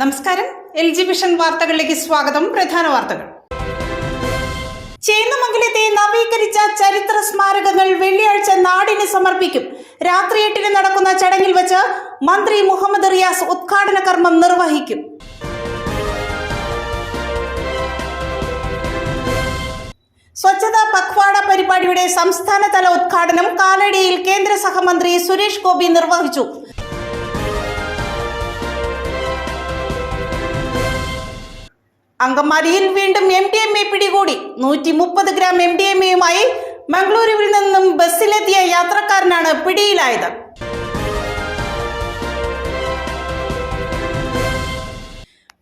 നമസ്കാരം. LG vision വാർത്തകളിലേക്ക് സ്വാഗതം. പ്രധാന വാർത്തകൾ. ചേന്നമംഗലത്തെ നവീകരിച്ച ചരിത്ര സ്മാരകങ്ങൾ വെള്ളിയാഴ്ച നാടിന് സമർപ്പിക്കും. രാത്രി 8-ന് നടക്കുന്ന ചടങ്ങിൽ വെച്ച് മന്ത്രി മുഹമ്മദ് റിയാസ് ഉദ്ഘാടന കർമ്മം നിർവഹിക്കും. സ്വച്ഛതാ പഖ്വാഡ പരിപാടിയുടെ സംസ്ഥാനതല ഉദ്ഘാടനം കാലടിയിൽ കേന്ദ്ര സഹമന്ത്രി സുരേഷ് ഗോപി നിർവഹിച്ചു. അങ്കമാലിയിൽ വീണ്ടും MDMA പിടികൂടി. 130 ഗ്രാം MDMAയുമായി മംഗളൂരുവിൽ നിന്നും ബസ്സിലെത്തിയ യാത്രക്കാരനാണ് പിടിയിലായത്.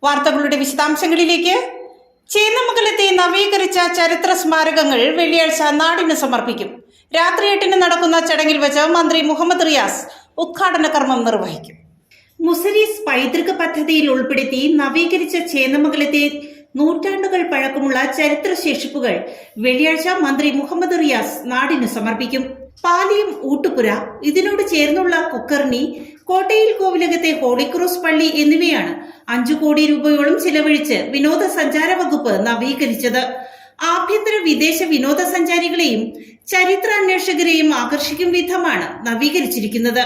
വാർത്തകളുടെ വിശദാംശങ്ങളിലേക്ക്. ചേന്നമംഗലത്തെ നവീകരിച്ച ചരിത്ര സ്മാരകങ്ങൾ വെള്ളിയാഴ്ച നാടിന് സമർപ്പിക്കും. രാത്രി 8-ന് നടക്കുന്ന ചടങ്ങിൽ വെച്ച് മന്ത്രി മുഹമ്മദ് റിയാസ് ഉദ്ഘാടന കർമ്മം നിർവഹിക്കും. മുസരീസ് പൈതൃക പദ്ധതിയിൽ ഉൾപ്പെടുത്തി നവീകരിച്ച ചേന്നമംഗലത്തെ നൂറ്റാണ്ടുകൾ പഴക്കമുള്ള ചരിത്ര ശേഷിപ്പുകൾ വെള്ളിയാഴ്ച മന്ത്രി മുഹമ്മദ് റിയാസ് നാടിന് സമർപ്പിക്കും. പാലിയം ഊട്ടുപുര, ഇതിനോട് ചേർന്നുള്ള കൊക്കർണി, കോട്ടയിൽ കോവിലകത്തെ ഹോളിക്രോസ് പള്ളി എന്നിവയാണ് 5 കോടി രൂപയോളം ചിലവഴിച്ച് വിനോദസഞ്ചാര വകുപ്പ് നവീകരിച്ചത്. ആഭ്യന്തര വിദേശ വിനോദസഞ്ചാരികളെയും ചരിത്രാന്വേഷകരെയും ആകർഷിക്കും വിധമാണ് നവീകരിച്ചിരിക്കുന്നത്.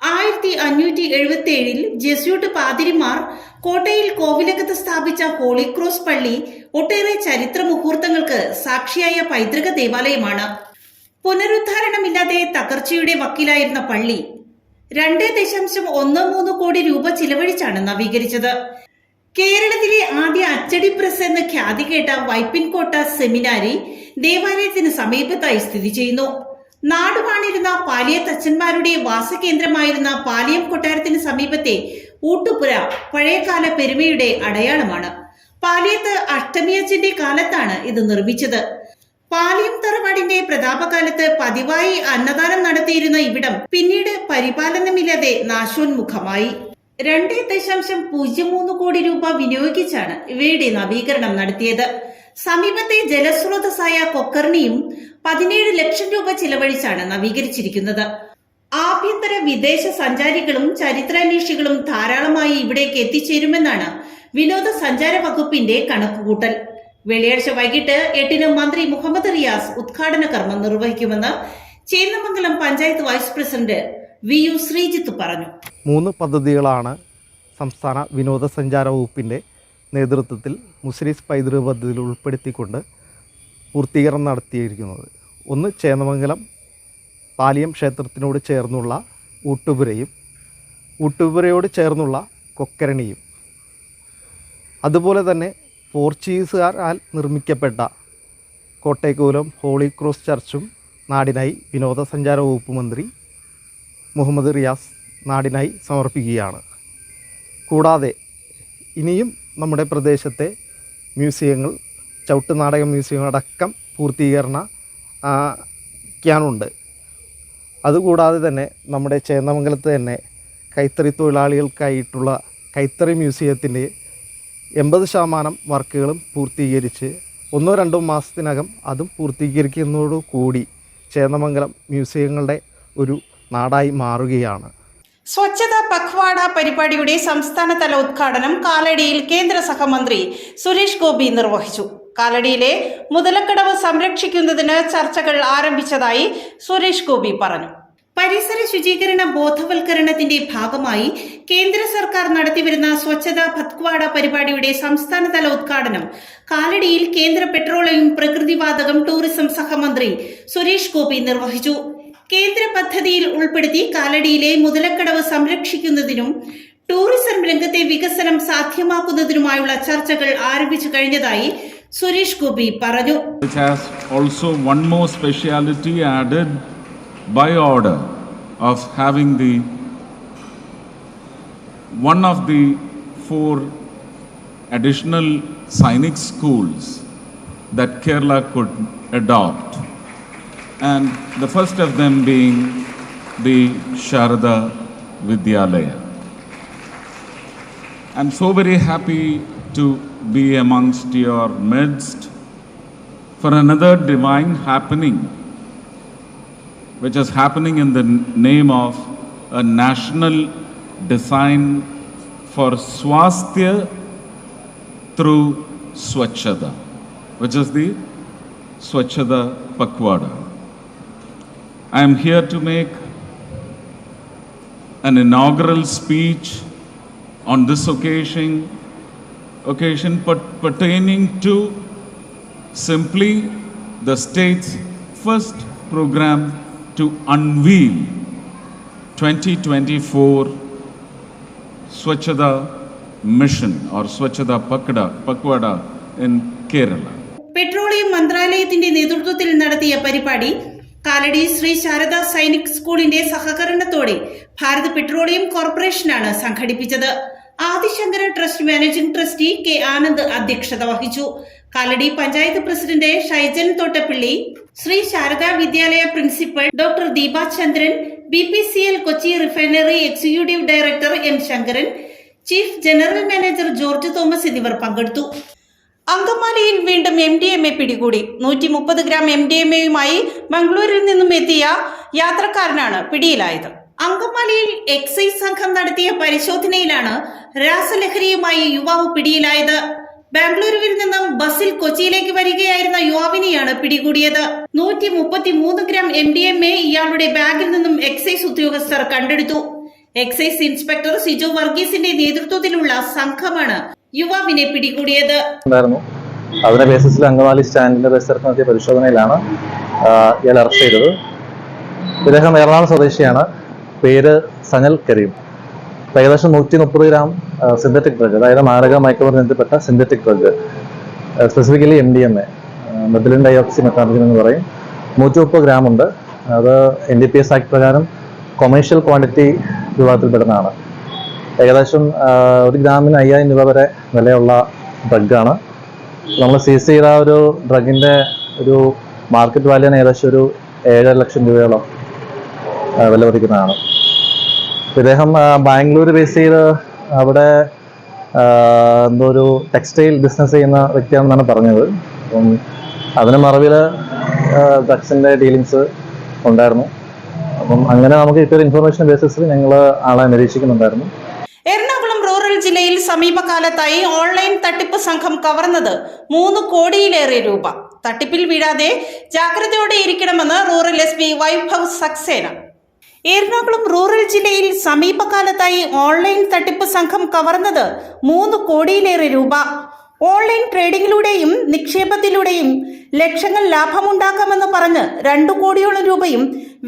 1577-ൽ ജെസ്യൂട്ട് പാതിരിമാർ കോട്ടയിൽ കോവിലകത്ത് സ്ഥാപിച്ച ഹോളിക്രോസ് പള്ളി ഒട്ടേറെ ചരിത്ര മുഹൂർത്തങ്ങൾക്ക് സാക്ഷിയായ പൈതൃക ദേവാലയമാണ്. പുനരുദ്ധാരണമില്ലാതെ തകർച്ചയുടെ വക്കിലായിരുന്ന പള്ളി 2.13 കോടി രൂപ ചിലവഴിച്ചാണ് നവീകരിച്ചത്. കേരളത്തിലെ ആദ്യ അച്ചടി പ്രസ് എന്ന് ഖ്യാതി കേട്ട വൈപ്പിൻകോട്ട സെമിനാരി ദേവാലയത്തിന് സമീപത്തായി സ്ഥിതി ചെയ്യുന്നു. നാടുവാണിരുന്ന പാലിയത്തച്ഛന്മാരുടെ വാസകേന്ദ്രമായിരുന്ന പാലിയം കൊട്ടാരത്തിന് സമീപത്തെ ഊട്ടുപുര പഴയകാല പെരുമയുടെ അടയാളമാണ്. പാലിയത്ത് അഷ്ടമിയച്ചന്റെ കാലത്താണ് ഇത് നിർമ്മിച്ചത്. പാലിയം തറവാടിന്റെ പ്രതാപകാലത്ത് പതിവായി അന്നദാനം നടത്തിയിരുന്ന ഇവിടം പിന്നീട് പരിപാലനമില്ലാതെ നാശോന്മുഖമായി. 2.03 കോടി രൂപ വിനിയോഗിച്ചാണ് ഇവയുടെ നവീകരണം നടത്തിയത്. സമീപത്തെ ജലസ്രോതസ്സായ കൊക്കർണിയും 17 ലക്ഷം രൂപ ചിലവഴിച്ചാണ് നവീകരിച്ചിരിക്കുന്നത്. ആഭ്യന്തര വിദേശ സഞ്ചാരികളും ചരിത്രാന്വേഷികളും ധാരാളമായി ഇവിടേക്ക് എത്തിച്ചേരുമെന്നാണ് വിനോദസഞ്ചാര വകുപ്പിന്റെ കണക്കുകൂട്ടൽ. വെള്ളിയാഴ്ച വൈകിട്ട് 8-ന് മന്ത്രി മുഹമ്മദ് റിയാസ് ഉദ്ഘാടന കർമ്മം നിർവഹിക്കുമെന്ന് Chennamangalam panchayat vice president VU Sreejith പറഞ്ഞു. 3 പദ്ധതികളാണ് സംസ്ഥാന വിനോദസഞ്ചാര വകുപ്പിന്റെ നേതൃത്വത്തിൽ മുസരീസ് പൈതൃക പദ്ധതിയിൽ ഉൾപ്പെടുത്തിക്കൊണ്ട് പൂർത്തീകരണം നടത്തിയിരിക്കുന്നത്. ഒന്ന്, ചേന്നമംഗലം പാലിയം ക്ഷേത്രത്തിനോട് ചേർന്നുള്ള ഊട്ടുപുരയും ഊട്ടുപുരയോട് ചേർന്നുള്ള കൊക്കരണിയും, അതുപോലെ തന്നെ പോർച്ചുഗീസുകാരാൽ നിർമ്മിക്കപ്പെട്ട കോട്ടയക്കോലം ഹോളി ക്രോസ് ചർച്ചും നാടിനായി വിനോദസഞ്ചാര വകുപ്പ് മന്ത്രി മുഹമ്മദ് റിയാസ് നാടിനായി സമർപ്പിക്കുകയാണ്. കൂടാതെ ഇനിയും നമ്മുടെ പ്രദേശത്തെ മ്യൂസിയങ്ങൾ, ചവിട്ടുനാടക മ്യൂസിയം അടക്കം പൂർത്തീകരണക്കാനുണ്ട്. അതുകൂടാതെ തന്നെ നമ്മുടെ ചേന്നമംഗലത്ത് തന്നെ കൈത്തറി തൊഴിലാളികൾക്കായിട്ടുള്ള കൈത്തറി മ്യൂസിയത്തിൻ്റെ 80% വർക്കുകളും പൂർത്തീകരിച്ച് 1-2 മാസത്തിനകം അതും പൂർത്തീകരിക്കുന്നതോടുകൂടി ചേന്നമംഗലം മ്യൂസിയങ്ങളുടെ ഒരു നാടായി മാറുകയാണ്. സ്വച്ഛതാ പഖ്വാഡ പരിപാടിയുടെ സംസ്ഥാനതല ഉദ്ഘാടനം കാലടിയിൽ കേന്ദ്ര സഹമന്ത്രി സുരേഷ് ഗോപി നിർവഹിച്ചു. കാലടിയിലെ മുതലക്കടവ് സംരക്ഷിക്കുന്നതിന് ചർച്ചകൾ ആരംഭിച്ചതായി സുരേഷ് ഗോപി പറഞ്ഞു. പരിസര ശുചീകരണ ബോധവൽക്കരണത്തിന്റെ ഭാഗമായി കേന്ദ്ര സർക്കാർ നടത്തിവരുന്ന സ്വച്ഛതാ പഖ്വാഡ പരിപാടിയുടെ സംസ്ഥാനതല ഉദ്ഘാടനം കാലടിയിൽ കേന്ദ്ര പെട്രോളിയം, പ്രകൃതിവാതകം, ടൂറിസം സഹമന്ത്രി സുരേഷ് ഗോപി നിർവഹിച്ചു. കേന്ദ്ര പദ്ധതിയിൽ ഉൾപ്പെടുത്തി കാലടിയിലെ മുതലക്കടവ് സംരക്ഷിക്കുന്നതിനും ടൂറിസം രംഗത്തെ വികസനം സാധ്യമാക്കുന്നതിനുമായുള്ള ചർച്ചകൾ ആരംഭിച്ചു കഴിഞ്ഞതായി സുരേഷ് ഗോപി പറഞ്ഞു. Which has also one more speciality added by order of having one of the 4 additional Sainik schools that Kerala could adopt, and the first of them being the Sharada Vidyalaya. I'm so very happy to be amongst your midst for another divine happening, which is happening in the name of a national design for Swasthya through Swachhata, which is the Swachhata Pakwada. I am here to make an inaugural speech on this occasion pertaining to simply the state's first program to unveil 2024 Swachhata mission or Swachhata Pakwada in Kerala. Petroleum മന്ത്രാലയത്തിന്റെ നേതൃത്വത്തിൽ നടത്തിയ പരിപാടി കാലടി ശ്രീ ശാരദ സൈനിക് സ്കൂളിന്റെ സഹകരണത്തോടെ Bharat petroleum കോർപ്പറേഷനാണ് സംഘടിപ്പിച്ചത്. Adi Shankara trust managing trustee K Anand അധ്യക്ഷത വഹിച്ചു. Kalady panchayat president Shaijan Thottappally, Shri Sharada Vidyalaya principal doctor Deepa Chandran, BPCL Kochi refinery executive director M Sankaran, chief general manager George Thomas എന്നിവർ പങ്കെടുത്തു. അങ്കമാലിയിൽ വീണ്ടും MDMA പിടികൂടി. 130 ഗ്രാം MDMAയുമായി മംഗളൂരിൽ നിന്നും എത്തിയ യാത്രക്കാരനാണ് പിടിയിലായത്. അങ്കമാലിയിൽ എക്സൈസ് സംഘം നടത്തിയ പരിശോധനയിലാണ് രാസലഹരിയുമായി യുവാവ് പിടിയിലായത്. ബാംഗ്ലൂരുവിൽ നിന്നും ബസ്സിൽ കൊച്ചിയിലേക്ക് വരികയായിരുന്ന യുവാവിനെയാണ് പിടികൂടിയത്. 133 ഗ്രാം MDMA ഇയാളുടെ ബാഗിൽ നിന്നും എക്സൈസ് ഉദ്യോഗസ്ഥർ കണ്ടെടുത്തു. എക്സൈസ് ഇൻസ്പെക്ടർ സിജോ വർഗീസിന്റെ നേതൃത്വത്തിലുള്ള സംഘമാണ് യുവാവിനെ പിടികൂടിയത്. അതിന്റെ ബേസിസിൽ അങ്കമാലി സ്റ്റാൻഡിന്റെ പരിസരത്ത് നടത്തിയ പരിശോധനയിലാണ് ഇയാൾ അറസ്റ്റ് ചെയ്തത്. ഇദ്ദേഹം എറണാകുളം സ്വദേശിയാണ്. പേര് സനൽ കരീം. ഏകദേശം 130 ഗ്രാം സിന്തറ്റിക് ഡ്രഗ്, അതായത് മാരക മയക്കുമരുന്നിൽപ്പെട്ട synthetic drug, specifically MDMA, methylene dioxy methamine എന്ന് പറയും, 130 ഗ്രാം ഉണ്ട്. അത് NDPS ആക്ട് പ്രകാരം കൊമേഴ്ഷ്യൽ ക്വാണ്ടിറ്റി വിഭാഗത്തിൽപ്പെടുന്നതാണ്. ഏകദേശം 1 ഗ്രാമിന് 5000 രൂപ വരെ വിലയുള്ള ഡ്രഗാണ്. നമ്മൾ സീസ് ചെയ്ത ഒരു ഡ്രഗിൻ്റെ ഒരു മാർക്കറ്റ് വാല്യൂന് ഏകദേശം ഒരു 7 ലക്ഷം രൂപയോളം വില പതിക്കുന്നതാണ്. ഇദ്ദേഹം ബാംഗ്ലൂർ ബേസ് ചെയ്ത് അവിടെ എന്തോ ഒരു ടെക്സ്റ്റൈൽ ബിസിനസ് ചെയ്യുന്ന വ്യക്തിയാണെന്നാണ് പറഞ്ഞത്. അപ്പം അതിന് മറവിൽ ഡ്രഗ്സിൻ്റെ ഡീലിങ്സ് ഉണ്ടായിരുന്നു. അപ്പം അങ്ങനെ നമുക്ക് കിട്ടിയൊരു ഇൻഫർമേഷൻ ബേസിസിൽ ഞങ്ങൾ ആളെ നിരീക്ഷിക്കുന്നുണ്ടായിരുന്നു. എറണാകുളം റൂറൽ ജില്ലയിൽ സമീപകാലത്തായി ഓൺലൈൻ തട്ടിപ്പ് സംഘം കവർന്നത് 3 കോടിയിലേറെ രൂപ. തട്ടിപ്പിൽ വീഴാതെ ജാഗ്രതയോടെ ഇരിക്കണമെന്ന് rural SP Vaibhav Saxena. Ernakulam rural ജില്ലയിൽ സമീപകാലത്തായി ഓൺലൈൻ തട്ടിപ്പ് സംഘം കവർന്നത് 3 കോടിയിലേറെ രൂപ. ഓൺലൈൻ ട്രേഡിംഗിലൂടെയും നിക്ഷേപത്തിലൂടെയും ലക്ഷങ്ങൾ ലാഭമുണ്ടാക്കാമെന്ന് പറഞ്ഞ് 2 കോടിയോളം രൂപയും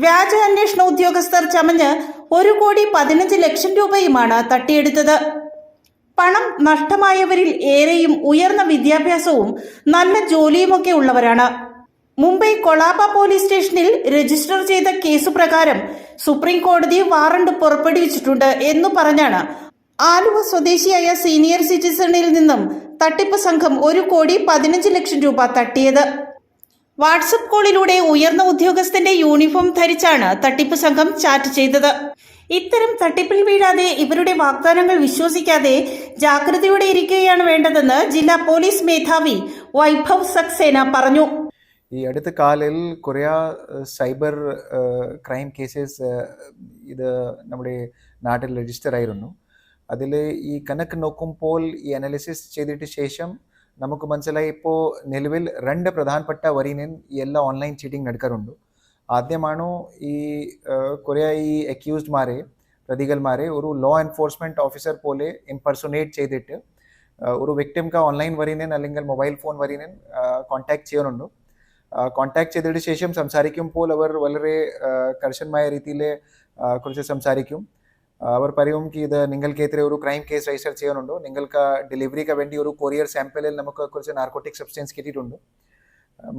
വ്യാജ അന്വേഷണ ഉദ്യോഗസ്ഥർ ചമഞ്ഞ് 1,15 ലക്ഷം രൂപയുമാണ് തട്ടിയെടുത്തത്. പണം നഷ്ടമായവരിൽ ഏറെയും ഉയർന്ന വിദ്യാഭ്യാസവും നല്ല ജോലിയുമൊക്കെ ഉള്ളവരാണ്. മുംബൈ കൊളാബ പോലീസ് സ്റ്റേഷനിൽ രജിസ്റ്റർ ചെയ്ത കേസ് പ്രകാരം സുപ്രീം കോടതി വാറണ്ട് പുറപ്പെടുവിച്ചിട്ടുണ്ട് എന്നു പറഞ്ഞാണ് ആലുവ സ്വദേശിയായ സീനിയർ സിറ്റിസണിൽ നിന്നും തട്ടിപ്പ് സംഘം 1,15 ലക്ഷം രൂപ തട്ടിയത്. വാട്സപ്പ് കോളിലൂടെ ഉയർന്ന ഉദ്യോഗസ്ഥന്റെ യൂണിഫോം ധരിച്ചാണ് തട്ടിപ്പ് സംഘം ചാറ്റ് ചെയ്തത്. ഇത്തരം തട്ടിപ്പിൽ വീഴാതെ ഇവരുടെ വാഗ്ദാനങ്ങൾ വിശ്വസിക്കാതെ ജാഗ്രതയോടെ ഇരിക്കുകയാണ് വേണ്ടതെന്ന് ജില്ലാ പോലീസ് മേധാവി വൈഭവ് സക്സേന പറഞ്ഞു. ഈ അടുത്ത കാലിൽ കുറേ സൈബർ ക്രൈം കേസസ് ഇത് നമ്മുടെ നാട്ടിൽ രജിസ്റ്റർ ആയിരുന്നു. അതിൽ ഈ കണക്ക് നോക്കുമ്പോൾ ഈ അനാലിസിസ് ചെയ്തിട്ട് ശേഷം നമുക്ക് മനസ്സിലായി ഇപ്പോൾ നിലവിൽ 2 പ്രധാനപ്പെട്ട വരിയിൽ ഈ എല്ലാ ഓൺലൈൻ ചീറ്റിംഗ് നടക്കാറുണ്ട്. ആദ്യമാണോ ഈ കുറേ ഈ അക്യൂസ്ഡ്മാരെ പ്രതികൾമാരെ ഒരു ലോ എൻഫോഴ്സ്മെൻറ്റ് ഓഫീസർ പോലെ ഇംപെർസോനേറ്റ് ചെയ്തിട്ട് ഒരു വിക്ടിംക്ക് ഓൺലൈൻ വരിയിൽ അല്ലെങ്കിൽ മൊബൈൽ ഫോൺ വരിയിൽ കോൺടാക്ട് ചെയ്യാറുണ്ട്. കോൺടാക്ട് ചെയ്തതിന് ശേഷം സംസാരിക്കുമ്പോൾ അവർ വളരെ കർശനമായ രീതിയിൽ കുറിച്ച് സംസാരിക്കും. അവർ പറയും ഇത് നിങ്ങൾക്കെതിരെ ഒരു ക്രൈം കേസ് രജിസ്റ്റർ ചെയ്യാനുണ്ടോ, നിങ്ങൾക്ക് ഡെലിവറിക്ക് വേണ്ടി ഒരു കൊറിയർ സാമ്പിളിൽ നമുക്ക് കുറച്ച് നാർക്കോട്ടിക് സബ്സ്റ്റൻസ് കിട്ടിയിട്ടുണ്ട്.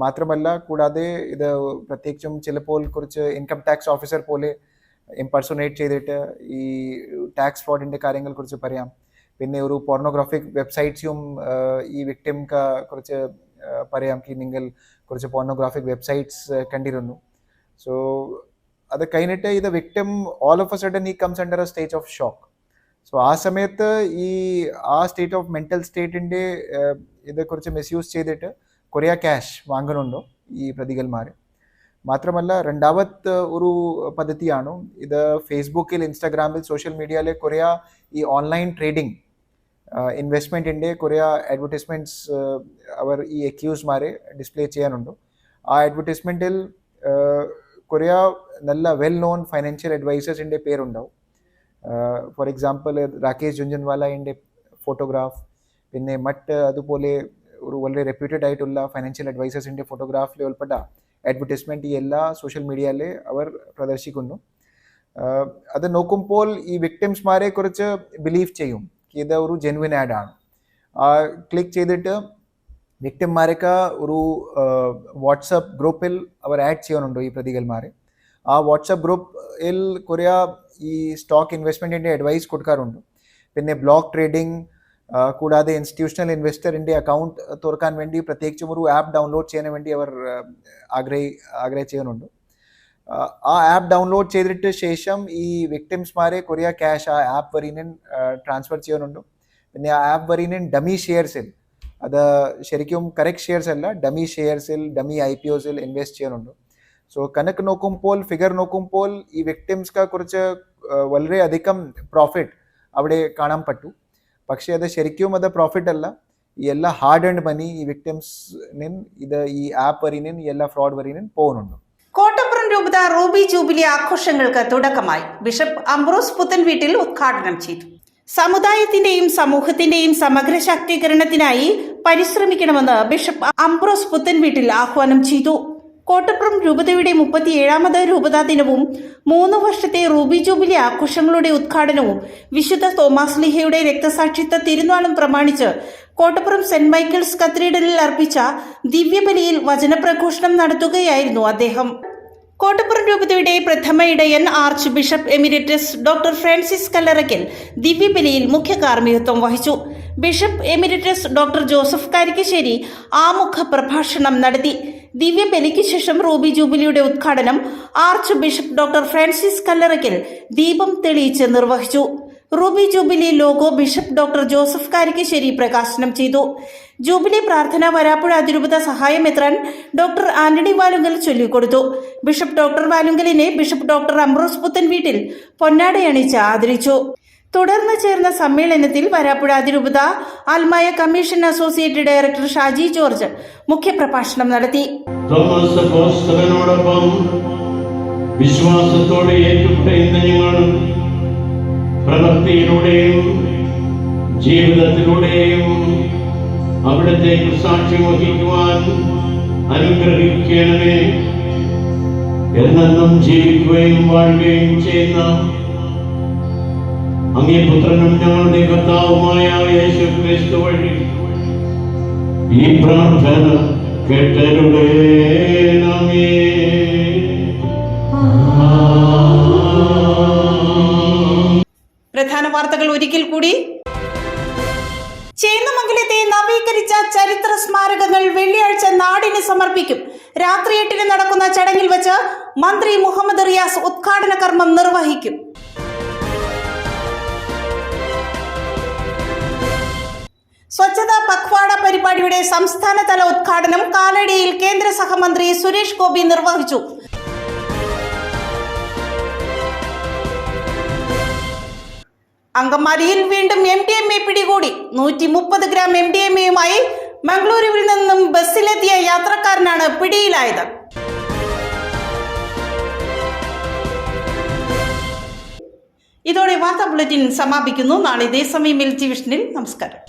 മാത്രമല്ല കൂടാതെ ഇത് പ്രത്യേകിച്ചും ചിലപ്പോൾ കുറച്ച് ഇൻകം ടാക്സ് ഓഫീസർ പോലെ ഇംപെർസോനേറ്റ് ചെയ്തിട്ട് ഈ ടാക്സ് ഫ്രോഡിൻ്റെ കാര്യങ്ങളെക്കുറിച്ച് പറയാം. പിന്നെ ഒരു പോർണോഗ്രാഫിക് വെബ്സൈറ്റ്സും ഈ വിക്ടിംക്ക് കുറച്ച് പറയാം നിങ്ങൾ കുറച്ച് പോർണോഗ്രാഫിക് വെബ്സൈറ്റ്സ് കണ്ടിരുന്നു. സോ അത് കഴിഞ്ഞിട്ട് ഇത് victim all of a sudden ഈ comes under a stage of shock. So ആ സമയത്ത് ആ സ്റ്റേറ്റ് ഓഫ് മെൻ്റൽ സ്റ്റേറ്റിൻ്റെ ഇതേക്കുറിച്ച് മിസ്യൂസ് ചെയ്തിട്ട് കുറേ ക്യാഷ് വാങ്ങുന്നുണ്ടോ ഈ പ്രതികൾമാർ. മാത്രമല്ല രണ്ടാമത്തെ ഒരു പദ്ധതിയാണ് ഇത്. ഫേസ്ബുക്കിൽ, ഇൻസ്റ്റാഗ്രാമിൽ, സോഷ്യൽ മീഡിയയിലെ കുറേ ഈ ഓൺലൈൻ ട്രേഡിംഗ് ഇൻവെസ്റ്റ്മെൻറ്റിൻ്റെ കുറേ അഡ്വർടൈസ്മെൻറ്റ്സ് അവർ ഈ അക്യൂസ്മാരെ ഡിസ്പ്ലേ ചെയ്യാനുണ്ട്. ആ അഡ്വർടൈസ്മെൻറ്റിൽ കുറേ നല്ല വെൽ നോൺ ഫൈനാൻഷ്യൽ അഡ്വൈസേഴ്സിൻ്റെ പേരുണ്ടാവും. ഫോർ എക്സാമ്പിൾ രാകേഷ് ജുഞ്ചൻവാലയുടെ ഫോട്ടോഗ്രാഫ്, പിന്നെ അതുപോലെ ഒരു വളരെ റെപ്യൂട്ടഡ് ആയിട്ടുള്ള ഫൈനാൻഷ്യൽ അഡ്വൈസേഴ്സിൻ്റെ ഫോട്ടോഗ്രാഫിൽ ഉൾപ്പെട്ട അഡ്വർടൈസ്മെൻറ്റ് ഈ എല്ലാ സോഷ്യൽ മീഡിയയിൽ അവർ പ്രദർശിക്കുന്നു. അത് നോക്കുമ്പോൾ ഈ വിക്ടിംസ്മാരെ കുറിച്ച് ബിലീവ് ചെയ്യും ഇത് ഒരു ജെന്വിൻ ആഡാണ്. ക്ലിക്ക് ചെയ്തിട്ട് വിക്ടിംമാരൊക്കെ ഒരു വാട്സപ്പ് ഗ്രൂപ്പിൽ അവർ ആഡ് ചെയ്യുന്നുണ്ട് ഈ പ്രതികൾമാരെ. ആ വാട്സപ്പ് ഗ്രൂപ്പിൽ കുറേ ഈ സ്റ്റോക്ക് ഇൻവെസ്റ്റ്മെൻറ്റിൻ്റെ അഡ്വൈസ് കൊടുക്കാറുണ്ട്. പിന്നെ ബ്ലോക്ക് ട്രേഡിംഗ് കൂടാതെ ഇൻസ്റ്റിറ്റ്യൂഷണൽ ഇൻവെസ്റ്ററിൻ്റെ അക്കൗണ്ട് തുറക്കാൻ വേണ്ടി പ്രത്യേകിച്ചും ഒരു ആപ്പ് ഡൗൺലോഡ് ചെയ്യാൻ വേണ്ടി അവർ ആഗ്രഹിക്കുന്നുണ്ട്. ആ ആപ്പ് ഡൗൺലോഡ് ചെയ്തിട്ട് ശേഷം ഈ വിക്ടിംസ്മാരെ കുറേ ക്യാഷ് ആ ആപ്പ് വരീനും ട്രാൻസ്ഫർ ചെയ്യുന്നുണ്ട്. പിന്നെ ആ ആപ്പ് വരീനും ഡമ്മി ഷെയർസിൽ, അത് ശരിക്കും കറക്റ്റ് ഷെയർസ് അല്ല, ഡമ്മി ഷെയർസിൽ, ഡമ്മി IPOസിൽ ഇൻവെസ്റ്റ് ചെയ്യുന്നുണ്ട്. സോ കണക്ക് നോക്കുമ്പോൾ, ഫിഗർ നോക്കുമ്പോൾ ഈ വിക്ടിംസ്ക്ക് കുറിച്ച് വളരെയധികം പ്രോഫിറ്റ് അവിടെ കാണാൻ പറ്റൂ. പക്ഷേ അത് ശരിക്കും അത് പ്രോഫിറ്റ് അല്ല. ഈ എല്ലാ ഹാർഡ് ഏൺഡ് മണി ഈ വിക്ടിംസിനും ഇത് ഈ ആപ്പ് വരീനും ഈ എല്ലാ ഫ്രോഡ് വരീനും പോകുന്നുണ്ട്. കോട്ടപ്പുറം രൂപത റൂബി ജൂബിലി ആഘോഷങ്ങൾക്ക് തുടക്കമായി. ബിഷപ്പ് അംബ്രോസ് പുത്തൻവീട്ടിൽ ഉദ്ഘാടനം ചെയ്തു. സമുദായത്തിന്റെയും സമൂഹത്തിന്റെയും സമഗ്ര ശാക്തീകരണത്തിനായി പരിശ്രമിക്കണമെന്ന് ബിഷപ്പ് അംബ്രോസ് പുത്തൻവീട്ടിൽ ആഹ്വാനം ചെയ്തു. കോട്ടപ്പുറം രൂപതയുടെ 37ാമത് രൂപതാ ദിനവും 3 വർഷത്തെ റൂബി ജൂബിലി ആഘോഷങ്ങളുടെ ഉദ്ഘാടനവും വിശുദ്ധ തോമാസ് ലീഹയുടെ രക്തസാക്ഷിത്വ തിരുനാളും പ്രമാണിച്ച് കോട്ടപ്പുറം സെന്റ് മൈക്കിൾസ് കത്തീഡ്രലിൽ അർപ്പിച്ച ദിവ്യബലിയിൽ വചനപ്രഘോഷണം നടത്തുകയായിരുന്നു അദ്ദേഹം. കോട്ടപ്പുറം രൂപതയുടെ പ്രഥമ ഇടയൻ archbishop emeritus doctor Francis Kallarakkal ദിവ്യബലിയിൽ മുഖ്യ കാർമ്മികത്വം വഹിച്ചു. Bishop emeritus doctor Joseph Karikkassery ആമുഖ പ്രഭാഷണം നടത്തി. ദിവ്യബലിക്ക് ശേഷം റൂബി ജൂബിലിയുടെ ഉദ്ഘാടനം archbishop doctor Francis Kallarakkal ദീപം തെളിയിച്ച് നിർവഹിച്ചു. Ruby jubilee logo bishop doctor Joseph Karikkassery പ്രകാശനം ചെയ്തു. ജൂബിലി പ്രാർത്ഥന വരാപ്പുഴ അതിരൂപത സഹായമെത്രാൻ ഡോക്ടർ ആന്റണി വാലുങ്കൽ ചൊല്ലിക്കൊടുത്തു. ബിഷപ്പ് ഡോക്ടർ വാലുങ്കലിനെ ബിഷപ്പ് ഡോക്ടർ അംബ്രോസ് പുത്തൻവീട്ടിൽ പൊന്നാടയണിച്ച് ആദരിച്ചു. തുടർന്ന് ചേർന്ന സമ്മേളനത്തിൽ വരാപ്പുഴ അതിരൂപത ആൽമായ commission associate director Shaji George മുഖ്യപ്രഭാഷണം നടത്തി. തോമസ് അപ്പോസ്തലനോടൊപ്പം വിശ്വാസത്തോടെ ഏറ്റുപറയുന്ന ഞങ്ങൾ പ്രവൃത്തിയിലൂടെയും ജീവിതത്തിലൂടെയും അവിടുത്തെ സാക്ഷ്യം വഹിക്കുവാൻ അനുഗ്രഹിക്കണമേ. എന്നെന്നും ജീവിക്കുകയും വാഴുകയും ചെയ്യുന്ന അങ്ങേ പുത്രനും ഞങ്ങളുടെ കർത്താവുമായ യേശു ക്രിസ്തു വഴി ഈ പ്രാർത്ഥന കേട്ടരുളേണമേ. പ്രധാന വാർത്തകൾ ഒരിക്കൽ കൂടി. ചേന്നമംഗലത്തെ നവീകരിച്ച ചരിത്ര സ്മാരകങ്ങൾ വെള്ളിയാഴ്ച നാടിന് സമർപ്പിക്കും. രാത്രി 8-ന് നടക്കുന്ന ചടങ്ങിൽ വെച്ച് മന്ത്രി മുഹമ്മദ് റിയാസ് ഉദ്ഘാടന കർമ്മം നിർവഹിക്കും. സ്വച്ഛതാ പഖ്വാഡ പരിപാടിയുടെ സംസ്ഥാനതല ഉദ്ഘാടനം കാലടിയിൽ കേന്ദ്ര സഹമന്ത്രി സുരേഷ് ഗോപി നിർവഹിച്ചു. അങ്കമാലിയിൽ വീണ്ടും MDMA പിടികൂടി. 130 ഗ്രാം MDMAയുമായി മംഗളൂരുവിൽ നിന്നും ബസ്സിലെത്തിയ യാത്രക്കാരനാണ് പിടിയിലായത്. ഇതോടെ വാർത്താ ബുള്ളറ്റിൻ സമാപിക്കുന്നു. നാളെ ഇതേ സമയം LT വിഷനിൽ. നമസ്കാരം.